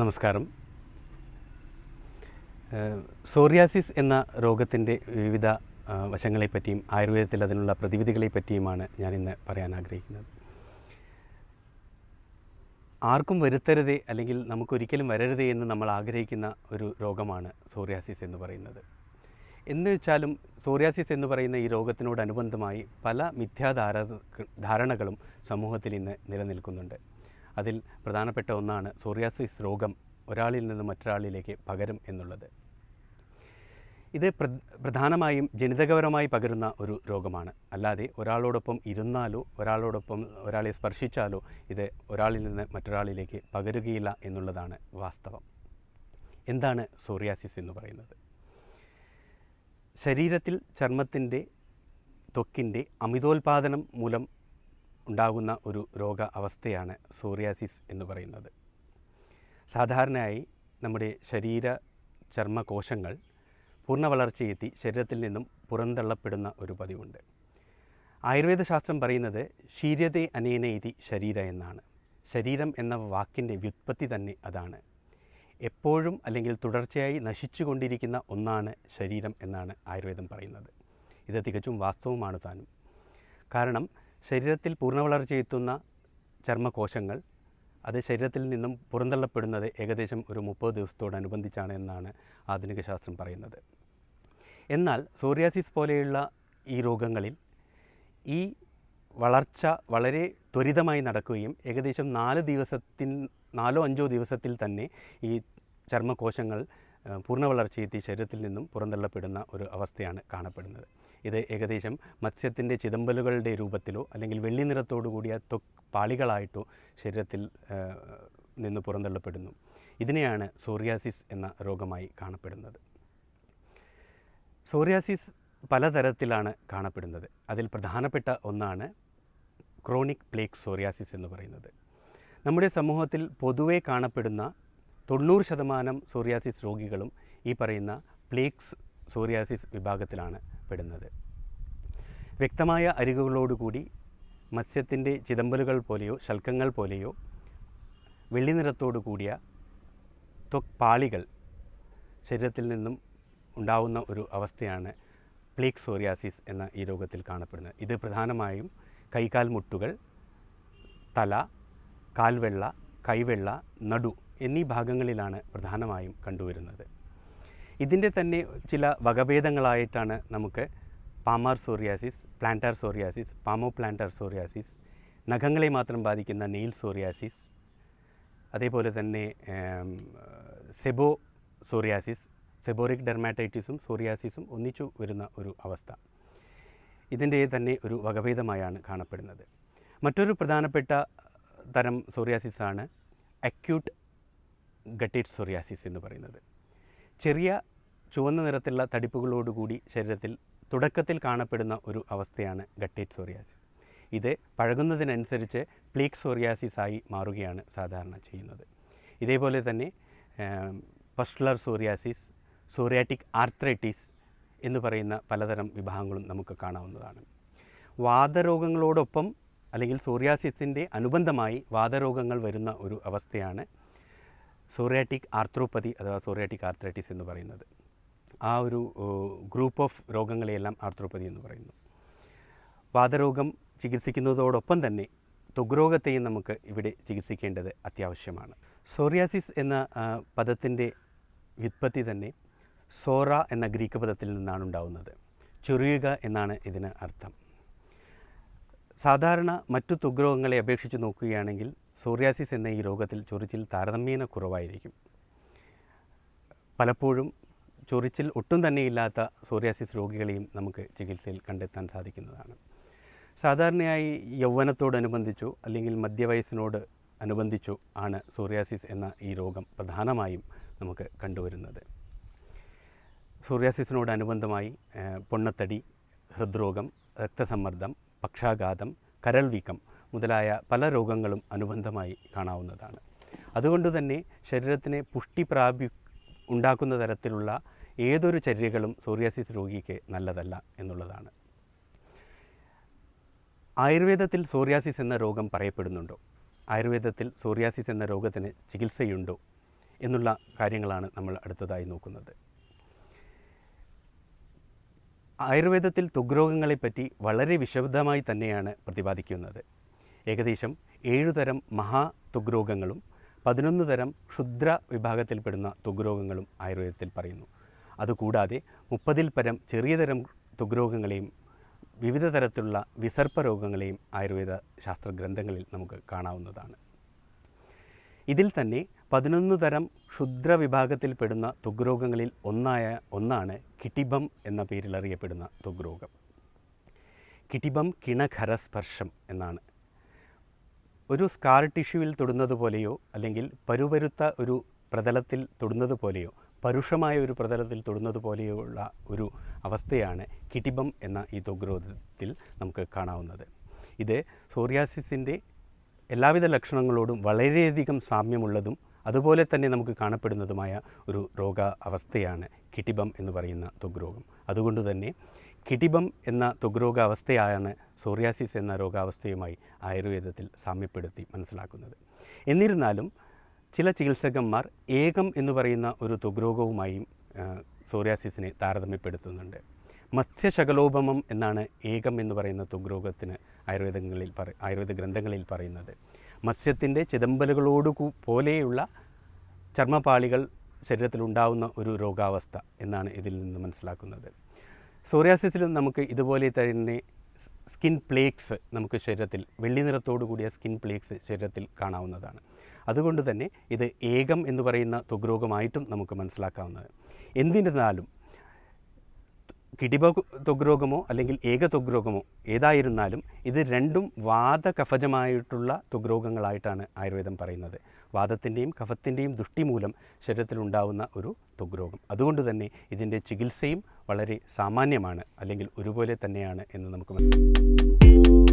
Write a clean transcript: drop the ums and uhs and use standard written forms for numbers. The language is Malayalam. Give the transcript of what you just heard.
നമസ്കാരം. സോറിയാസിസ് എന്ന രോഗത്തിൻ്റെ വിവിധ വശങ്ങളെപ്പറ്റിയും ആയുർവേദത്തിൽ അതിനുള്ള പ്രതിവിധികളെപ്പറ്റിയുമാണ് ഞാനിന്ന് പറയാൻ ആഗ്രഹിക്കുന്നത്. ആർക്കും വരുത്തരുതേ അല്ലെങ്കിൽ നമുക്കൊരിക്കലും വരരുതേ എന്ന് നമ്മൾ ആഗ്രഹിക്കുന്ന ഒരു രോഗമാണ് സോറിയാസിസ് എന്ന് പറയുന്നത്. എന്ന് വെച്ചാലും സോറിയാസിസ് എന്ന് പറയുന്ന ഈ രോഗത്തിനോടനുബന്ധമായി പല ധാരണകളും സമൂഹത്തിൽ ഇന്ന് നിലനിൽക്കുന്നുണ്ട്. അതിൽ പ്രധാനപ്പെട്ട ഒന്നാണ് സോറിയാസിസ് രോഗം ഒരാളിൽ നിന്ന് മറ്റൊരാളിലേക്ക് പകരും എന്നുള്ളത്. ഇത് പ്രധാനമായും ജനിതകപരമായി പകരുന്ന ഒരു രോഗമാണ്. അല്ലാതെ ഒരാളോടൊപ്പം ഇരുന്നാലോ ഒരാളെ സ്പർശിച്ചാലോ ഇത് ഒരാളിൽ നിന്ന് മറ്റൊരാളിലേക്ക് പകരുകയില്ല എന്നുള്ളതാണ് വാസ്തവം. എന്താണ് സോറിയാസിസ് എന്ന് പറയുന്നത്? ശരീരത്തിൽ ചർമ്മത്തിൻ്റെ ത്വക്കിൻ്റെ അമിതോൽപാദനം മൂലം ഉണ്ടാകുന്ന ഒരു രോഗ അവസ്ഥയാണ് സോറിയാസിസ് എന്ന് പറയുന്നത്. സാധാരണയായി നമ്മുടെ ചർമ്മകോശങ്ങൾ പൂർണ്ണ വളർച്ചയെത്തി ശരീരത്തിൽ നിന്നും പുറന്തള്ളപ്പെടുന്ന ഒരു പതിവുണ്ട്. ആയുർവേദ ശാസ്ത്രം പറയുന്നത് ശീര്യതേ അനേന ഇതി ശരീര എന്നാണ്. ശരീരം എന്ന വാക്കിൻ്റെ വ്യുത്പത്തി തന്നെ അതാണ്. എപ്പോഴും അല്ലെങ്കിൽ തുടർച്ചയായി നശിച്ചുകൊണ്ടിരിക്കുന്ന ഒന്നാണ് ശരീരം എന്നാണ് ആയുർവേദം പറയുന്നത്. ഇത് തികച്ചും വാസ്തവമാണ് താനും. കാരണം ശരീരത്തിൽ പൂർണ്ണ വളർച്ചയെത്തുന്ന ചർമ്മകോശങ്ങൾ അത് ശരീരത്തിൽ നിന്നും പുറന്തള്ളപ്പെടുന്നത് ഏകദേശം ഒരു 30 ദിവസത്തോടനുബന്ധിച്ചാണ് എന്നാണ് ആധുനിക ശാസ്ത്രം പറയുന്നത്. എന്നാൽ സോറിയാസിസ് പോലെയുള്ള ഈ രോഗങ്ങളിൽ ഈ വളർച്ച വളരെ ത്വരിതമായി നടക്കുകയും ഏകദേശം 4-5 ദിവസത്തിൽ തന്നെ ഈ ചർമ്മകോശങ്ങൾ പൂർണ്ണ വളർച്ചയെത്തി ശരീരത്തിൽ നിന്നും പുറന്തള്ളപ്പെടുന്ന ഒരു അവസ്ഥയാണ് കാണപ്പെടുന്നത്. ഇത് ഏകദേശം മത്സ്യത്തിൻ്റെ ചിതമ്പലുകളുടെ രൂപത്തിലോ അല്ലെങ്കിൽ വെള്ളി നിറത്തോടു കൂടിയ പാളികളായിട്ടോ ശരീരത്തിൽ നിന്ന് പുറന്തള്ളപ്പെടുന്നു. ഇതിനെയാണ് സോറിയാസിസ് എന്ന രോഗമായി കാണപ്പെടുന്നത്. സോറിയാസിസ് പലതരത്തിലാണ് കാണപ്പെടുന്നത്. അതിൽ പ്രധാനപ്പെട്ട ഒന്നാണ് ക്രോണിക് പ്ലേഗ് സോറിയാസിസ് എന്ന് പറയുന്നത്. നമ്മുടെ സമൂഹത്തിൽ പൊതുവെ കാണപ്പെടുന്ന 90% സോറിയാസിസ് രോഗികളും ഈ പറയുന്ന പ്ലേഗ് സോറിയാസിസ് വിഭാഗത്തിലാണ് പെടുന്നത്. വ്യക്തമായ അരികുകളോടുകൂടി മത്സ്യത്തിൻ്റെ ചിതമ്പലുകൾ പോലെയോ ശൽക്കങ്ങൾ പോലെയോ വെള്ളി നിറത്തോടു കൂടിയ പാളികൾ ശരീരത്തിൽ നിന്നും ഉണ്ടാവുന്ന ഒരു അവസ്ഥയാണ് പ്ലേഗ് സോറിയാസിസ് എന്ന ഈ രോഗത്തിൽ കാണപ്പെടുന്നത്. ഇത് പ്രധാനമായും കൈകാൽ മുട്ടുകൾ, തല, കാൽവെള്ള, കൈവെള്ള, നടു എന്നീ ഭാഗങ്ങളിലാണ് പ്രധാനമായും കണ്ടുവരുന്നത്. ഇതിൻ്റെ തന്നെ ചില വകഭേദങ്ങളായിട്ടാണ് നമുക്ക് palmar psoriasis, plantar psoriasis, palmoplantar psoriasis, നഖങ്ങളെ മാത്രം ബാധിക്കുന്ന നെയിൽ സോറിയാസിസ്, അതേപോലെ തന്നെ സെബോ സോറിയാസിസ്, സെബോറിക് ഡെർമാറ്റൈറ്റിസും സോറിയാസിസും ഒന്നിച്ചു വരുന്ന ഒരു അവസ്ഥ. ഇതിൻ്റെ തന്നെ ഒരു വകഭേദമായാണ് കാണപ്പെടുന്നത്. മറ്റൊരു പ്രധാനപ്പെട്ട തരം സോറിയാസിസാണ് അക്യൂട്ട് ഗട്ടേറ്റ് സോറിയാസിസ് എന്ന് പറയുന്നത്. ചെറിയ ചുവന്ന നിറത്തിലുള്ള തടിപ്പുകളോടുകൂടി ശരീരത്തിൽ തുടക്കത്തിൽ കാണപ്പെടുന്ന ഒരു അവസ്ഥയാണ് ഗട്ടേറ്റ് സോറിയാസിസ്. ഇത് പഴകുന്നതിനനുസരിച്ച് പ്ലേഗ് സോറിയാസിസായി മാറുകയാണ് സാധാരണ ചെയ്യുന്നത്. ഇതേപോലെ തന്നെ പസ്റ്റുലർ സോറിയാസിസ്, സോറിയാറ്റിക് ആർത്രൈറ്റിസ് എന്ന് പറയുന്ന പലതരം വിഭാഗങ്ങളും നമുക്ക് കാണാവുന്നതാണ്. വാതരോഗങ്ങളോടൊപ്പം അല്ലെങ്കിൽ സോറിയാസിസിൻ്റെ അനുബന്ധമായി വാതരോഗങ്ങൾ വരുന്ന ഒരു അവസ്ഥയാണ് സോറിയാറ്റിക് ആർത്രോപ്പതി അഥവാ സോറിയാറ്റിക് ആർത്രൈറ്റിസ് എന്ന് പറയുന്നത്. ആ ഒരു ഗ്രൂപ്പ് ഓഫ് രോഗങ്ങളെയെല്ലാം ആർത്രോപ്പതി എന്ന് പറയുന്നു. വാതരോഗം ചികിത്സിക്കുന്നതോടൊപ്പം തന്നെ ത്വഗ്രോഗത്തെയും നമുക്ക് ഇവിടെ ചികിത്സിക്കേണ്ടത് അത്യാവശ്യമാണ്. സോറിയാസിസ് എന്ന പദത്തിൻ്റെ വ്യുത്പത്തി തന്നെ സോറ എന്ന ഗ്രീക്ക് പദത്തിൽ നിന്നാണ് ഉണ്ടാവുന്നത്. ചൊറിയുക എന്നാണ് ഇതിന് അർത്ഥം. സാധാരണ മറ്റു ത്വഗ്രോഗങ്ങളെ അപേക്ഷിച്ച് നോക്കുകയാണെങ്കിൽ സോറിയാസിസ് എന്ന ഈ രോഗത്തിൽ ചൊറിച്ചിൽ താരതമ്യേന കുറവായിരിക്കും. പലപ്പോഴും ചൊറിച്ചിൽ ഒട്ടും തന്നെയില്ലാത്ത സോറിയാസിസ് രോഗികളെയും നമുക്ക് ചികിത്സയിൽ കണ്ടെത്താൻ സാധിക്കുന്നതാണ്. സാധാരണയായി യൗവനത്തോടനുബന്ധിച്ചോ അല്ലെങ്കിൽ മധ്യവയസ്സിനോട് അനുബന്ധിച്ചോ ആണ് സോറിയാസിസ് എന്ന ഈ രോഗം പ്രധാനമായും നമുക്ക് കണ്ടുവരുന്നത്. സോറിയാസിസിനോടനുബന്ധമായി പൊണ്ണത്തടി, ഹൃദ്രോഗം, രക്തസമ്മർദ്ദം, പക്ഷാഘാതം, കരൾ വീക്കം മുതലായ പല രോഗങ്ങളും അനുബന്ധമായി കാണാവുന്നതാണ്. അതുകൊണ്ട് തന്നെ ശരീരത്തിന് പുഷ്ടി ഉണ്ടാക്കുന്ന തരത്തിലുള്ള ഏതൊരു ചര്യകളും സോറിയാസിസ് രോഗിക്ക് നല്ലതല്ല എന്നുള്ളതാണ്. ആയുർവേദത്തിൽ സോറിയാസിസ് എന്ന രോഗം പറയപ്പെടുന്നുണ്ടോ? ആയുർവേദത്തിൽ സോറിയാസിസ് എന്ന രോഗത്തിന് ചികിത്സയുണ്ടോ എന്നുള്ള കാര്യങ്ങളാണ് നമ്മൾ അടുത്തതായി നോക്കുന്നത്. ആയുർവേദത്തിൽ ത്വഗ്രോഗങ്ങളെപ്പറ്റി വളരെ വിശദമായി തന്നെയാണ് പ്രതിപാദിക്കുന്നത്. ഏകദേശം 7 തരം മഹാ ത്വഗ്രോഗങ്ങളും 11 തരം ക്ഷുദ്ര വിഭാഗത്തിൽപ്പെടുന്ന ത്വഗ്രോഗങ്ങളും ആയുർവേദത്തിൽ പറയുന്നു. അതുകൂടാതെ 30-ൽ പരം ചെറിയ തരം ത്വഗ്രോഗങ്ങളെയും വിവിധ തരത്തിലുള്ള വിസർപ്പ രോഗങ്ങളെയും ആയുർവേദ ശാസ്ത്രഗ്രന്ഥങ്ങളിൽ നമുക്ക് കാണാവുന്നതാണ്. ഇതിൽ തന്നെ 11 തരം ക്ഷുദ്ര വിഭാഗത്തിൽപ്പെടുന്ന ത്വഗ്രോഗങ്ങളിൽ ഒന്നാണ് കിടിബം എന്ന പേരിൽ അറിയപ്പെടുന്ന ത്വഗ്രോഗം. കിടിബം കിണഖരസ്പർശം എന്നാണ്. ഒരു സ്കാർ ടിഷ്യൂവിൽ തൊടുന്നത് പോലെയോ അല്ലെങ്കിൽ പരുപരുത്ത ഒരു പ്രതലത്തിൽ തൊടുന്നത് പോലെയോ പരുഷമായ ഒരു പ്രതലത്തിൽ തൊടുന്നത് പോലെയോ ഉള്ള ഒരു അവസ്ഥയാണ് കിടിബം എന്ന ഈ ത്വഗ്രോഗത്തിൽ നമുക്ക് കാണാവുന്നത്. ഇത് സോറിയാസിസിൻ്റെ എല്ലാവിധ ലക്ഷണങ്ങളോടും വളരെയധികം സാമ്യമുള്ളതും അതുപോലെ തന്നെ നമുക്ക് കാണപ്പെടുന്നതുമായ ഒരു രോഗ അവസ്ഥയാണ് കിടിബം എന്ന് പറയുന്ന ത്വഗ്രോഗം. അതുകൊണ്ട് തന്നെ കിടിബം എന്ന ത്വഗ്രോഗാവസ്ഥയാണ് സോറിയാസിസ് എന്ന രോഗാവസ്ഥയുമായി ആയുർവേദത്തിൽ സാമ്യപ്പെടുത്തി മനസ്സിലാക്കുന്നത്. എന്നിരുന്നാലും ചില ചികിത്സകന്മാർ ഏകം എന്ന് പറയുന്ന ഒരു ത്വഗ്രോഗവുമായും സോറിയാസിസിനെ താരതമ്യപ്പെടുത്തുന്നുണ്ട്. മത്സ്യശകലോപമം എന്നാണ് ഏകം എന്ന് പറയുന്ന ത്വഗ്രോഗത്തിന് ആയുർവേദ ഗ്രന്ഥങ്ങളിൽ പറയുന്നത്. മത്സ്യത്തിൻ്റെ ചിതമ്പലുകളോടു പോലെയുള്ള ചർമ്മപാളികൾ ശരീരത്തിലുണ്ടാവുന്ന ഒരു രോഗാവസ്ഥ എന്നാണ് ഇതിൽ നിന്ന് മനസ്സിലാക്കുന്നത്. സോറിയാസിസിലും നമുക്ക് ഇതുപോലെ തന്നെ സ്കിൻ പ്ലേക്സ് നമുക്ക് ശരീരത്തിൽ വെള്ളി നിറത്തോടു കൂടിയ സ്കിൻ പ്ലേക്സ് ശരീരത്തിൽ കാണാവുന്നതാണ്. അതുകൊണ്ട് തന്നെ ഇത് ഏകം എന്ന് പറയുന്ന ത്വഗ്രോഗമായിട്ടും നമുക്ക് മനസ്സിലാക്കാവുന്നത്. എന്നിരുന്നാലും കിടിബ ത്വഗ്രോഗമോ അല്ലെങ്കിൽ ഏക ത്വഗ്രോഗമോ ഏതായിരുന്നാലും ഇത് രണ്ടും വാതകഫജമായിട്ടുള്ള ത്വഗ്രോഗങ്ങളായിട്ടാണ് ആയുർവേദം പറയുന്നത്. വാദത്തിൻ്റെയും കഫത്തിൻ്റെയും ദുഷ്ടി മൂലം ശരീരത്തിലുണ്ടാവുന്ന ഒരു ത്വഗ്രോഗം. അതുകൊണ്ട് തന്നെ ഇതിൻ്റെ ചികിത്സയും വളരെ സാമാന്യമാണ് അല്ലെങ്കിൽ ഒരുപോലെ തന്നെയാണ് എന്ന് നമുക്ക് മനസ്സിലാക്കാം.